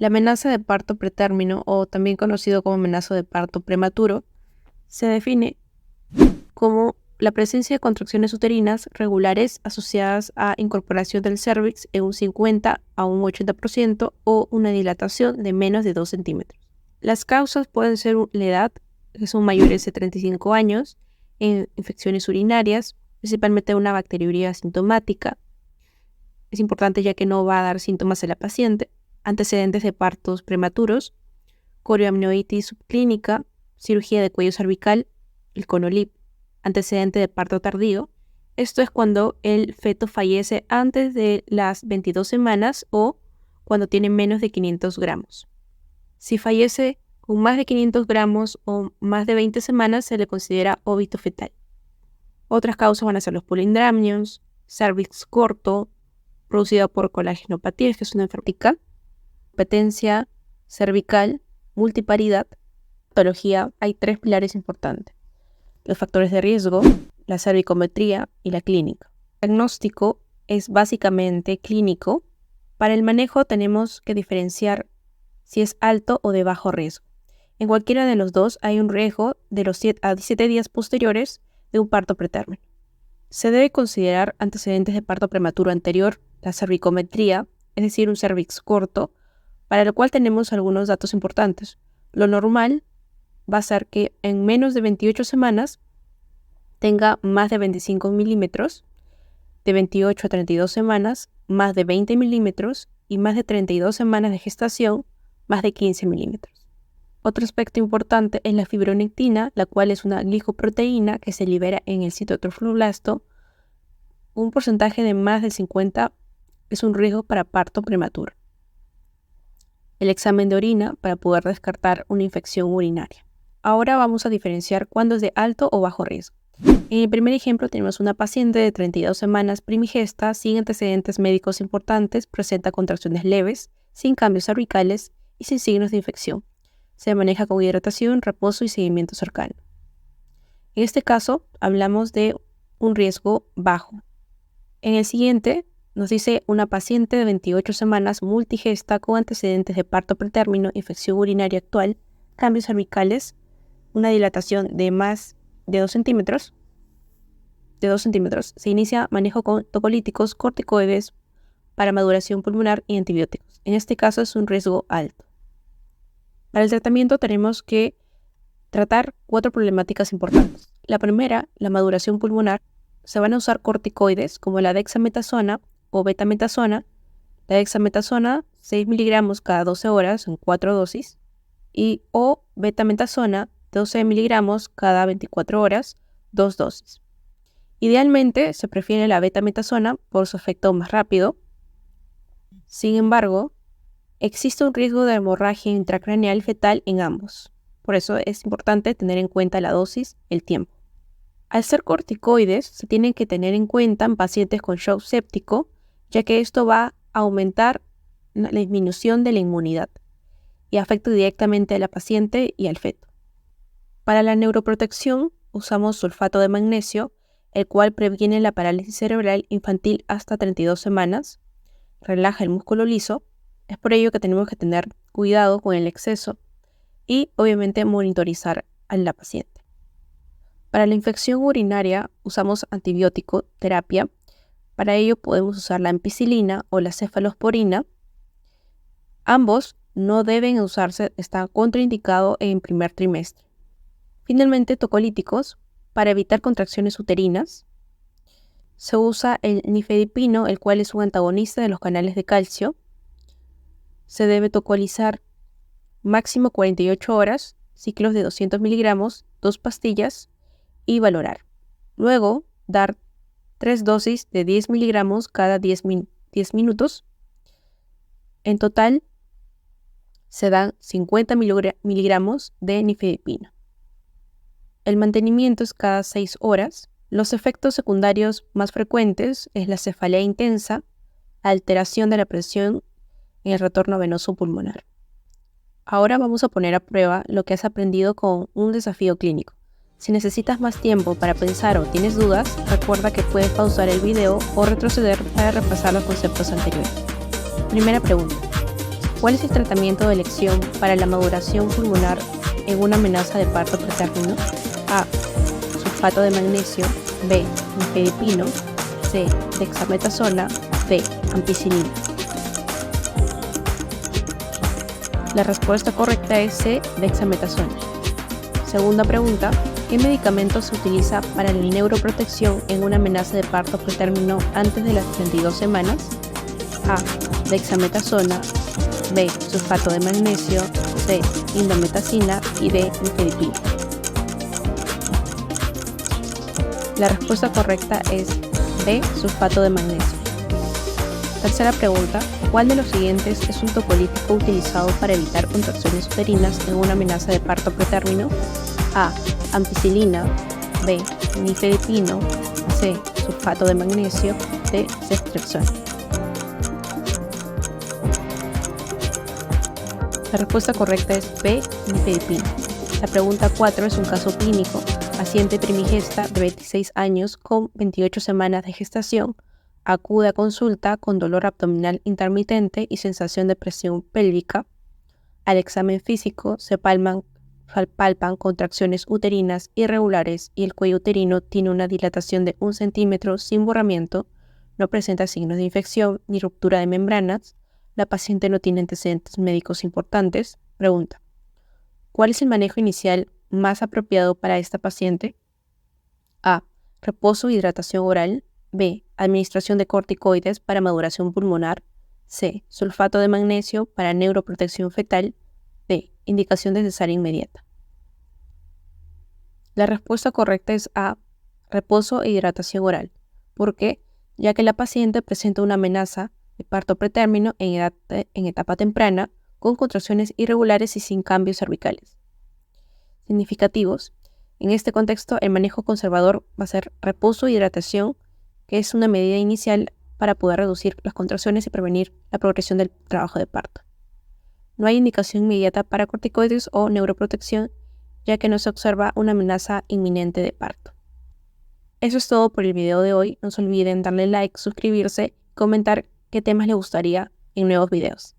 La amenaza de parto pretérmino, o también conocido como amenaza de parto prematuro, se define como la presencia de contracciones uterinas regulares asociadas a incorporación del cérvix en un 50 a un 80% o una dilatación de menos de 2 centímetros. Las causas pueden ser la edad, que son mayores de 35 años, infecciones urinarias, principalmente una bacteriuria asintomática. Es importante ya que no va a dar síntomas en la paciente, antecedentes de partos prematuros, corioamnionitis subclínica, cirugía de cuello cervical, el CONOLIP, antecedente de parto tardío. Esto es cuando el feto fallece antes de las 22 semanas o cuando tiene menos de 500 gramos. Si fallece con más de 500 gramos o más de 20 semanas, se le considera óbito fetal. Otras causas van a ser los polindramnios, cervix corto, producida por colagenopatías, que es una enfermedad, impetencia cervical, multiparidad, patología. Hay 3 pilares importantes: los factores de riesgo, la cervicometría y la clínica. El diagnóstico es básicamente clínico. Para el manejo tenemos que diferenciar si es alto o de bajo riesgo. En cualquiera de los dos hay un riesgo de los 7 a 17 días posteriores de un parto pretérmino. Se debe considerar antecedentes de parto prematuro anterior, la cervicometría, es decir, un cervix corto, para el cual tenemos algunos datos importantes. Lo normal va a ser que en menos de 28 semanas tenga más de 25 milímetros, de 28 a 32 semanas más de 20 milímetros y más de 32 semanas de gestación más de 15 milímetros. Otro aspecto importante es la fibronectina, la cual es una glicoproteína que se libera en el citotrofoblast. Un porcentaje de más del 50 es un riesgo para parto prematuro. El examen de orina para poder descartar una infección urinaria. Ahora vamos a diferenciar cuándo es de alto o bajo riesgo. En el primer ejemplo tenemos una paciente de 32 semanas primigesta, sin antecedentes médicos importantes, presenta contracciones leves, sin cambios cervicales y sin signos de infección. Se maneja con hidratación, reposo y seguimiento cercano. En este caso hablamos de un riesgo bajo. En el siguiente nos dice una paciente de 28 semanas multigesta con antecedentes de parto pretérmino, infección urinaria actual, cambios cervicales, una dilatación de más de 2 centímetros. Se inicia manejo con tocolíticos, corticoides para maduración pulmonar y antibióticos. En este caso es un riesgo alto. Para el tratamiento tenemos que tratar 4 problemáticas importantes. La primera, la maduración pulmonar. Se van a usar corticoides como la dexametasona o betametasona. La dexametasona, 6 miligramos cada 12 horas en 4 dosis. O betametasona, 12 miligramos cada 24 horas, 2 dosis. Idealmente se prefiere la betametasona por su efecto más rápido. Sin embargo, existe un riesgo de hemorragia intracraneal fetal en ambos. Por eso es importante tener en cuenta la dosis, el tiempo. Al ser corticoides, se tienen que tener en cuenta en pacientes con shock séptico, ya que esto va a aumentar la disminución de la inmunidad y afecta directamente a la paciente y al feto. Para la neuroprotección usamos sulfato de magnesio, el cual previene la parálisis cerebral infantil hasta 32 semanas, relaja el músculo liso. Es por ello que tenemos que tener cuidado con el exceso y obviamente monitorizar a la paciente. Para la infección urinaria usamos antibiótico terapia. Para ello podemos usar la ampicilina o la cefalosporina. Ambos no deben usarse, está contraindicado en primer trimestre. Finalmente, tocolíticos. Para evitar contracciones uterinas, se usa el nifedipino, el cual es un antagonista de los canales de calcio. Se debe tocolizar máximo 48 horas, ciclos de 200 miligramos, 2 pastillas y valorar. Luego, dar 3 dosis de 10 miligramos cada 10 minutos. En total, se dan 50 miligramos de nifedipino. El mantenimiento es cada 6 horas. Los efectos secundarios más frecuentes es la cefalea intensa, alteración de la presión en el retorno venoso pulmonar. Ahora vamos a poner a prueba lo que has aprendido con un desafío clínico. Si necesitas más tiempo para pensar o tienes dudas, recuerda que puedes pausar el video o retroceder para repasar los conceptos anteriores. Primera pregunta. ¿Cuál es el tratamiento de elección para la maduración pulmonar en una amenaza de parto pretérmino? A. Sulfato de magnesio. B. Nifedipino. C. Dexametasona. D. Ampicilina. La respuesta correcta es C. Dexametasona. Segunda pregunta. ¿Qué medicamento se utiliza para la neuroprotección en una amenaza de parto pretérmino antes de las 32 semanas? A. Dexametasona. B. Sulfato de magnesio. C. Indometacina y D. Nifedipino. La respuesta correcta es B. Sulfato de magnesio. Tercera pregunta. ¿Cuál de los siguientes es un topolítico utilizado para evitar contracciones uterinas en una amenaza de parto pretérmino? A. Ampicilina. B. Nifedipino. C. Sulfato de magnesio. D. Ceftriaxona. La respuesta correcta es B. Nifedipino. La pregunta 4 es un caso clínico. Paciente primigesta de 26 años con 28 semanas de gestación acude a consulta con dolor abdominal intermitente y sensación de presión pélvica. Al examen físico se palpan contracciones uterinas irregulares y el cuello uterino tiene una dilatación de 1 centímetro sin borramiento, no presenta signos de infección ni ruptura de membranas. La paciente no tiene antecedentes médicos importantes. Pregunta: ¿cuál es el manejo inicial más apropiado para esta paciente? A. Reposo e hidratación oral. B. Administración de corticoides para maduración pulmonar. C. Sulfato de magnesio para neuroprotección fetal. D. Indicación de cesárea inmediata. La respuesta correcta es A. Reposo e hidratación oral. ¿Por qué? Ya que la paciente presenta una amenaza de parto pretérmino en etapa temprana, con contracciones irregulares y sin cambios cervicales significativos. En este contexto, el manejo conservador va a ser reposo e hidratación, que es una medida inicial para poder reducir las contracciones y prevenir la progresión del trabajo de parto. No hay indicación inmediata para corticoides o neuroprotección, ya que no se observa una amenaza inminente de parto. Eso es todo por el video de hoy. No se olviden darle like, suscribirse y comentar qué temas les gustaría en nuevos videos.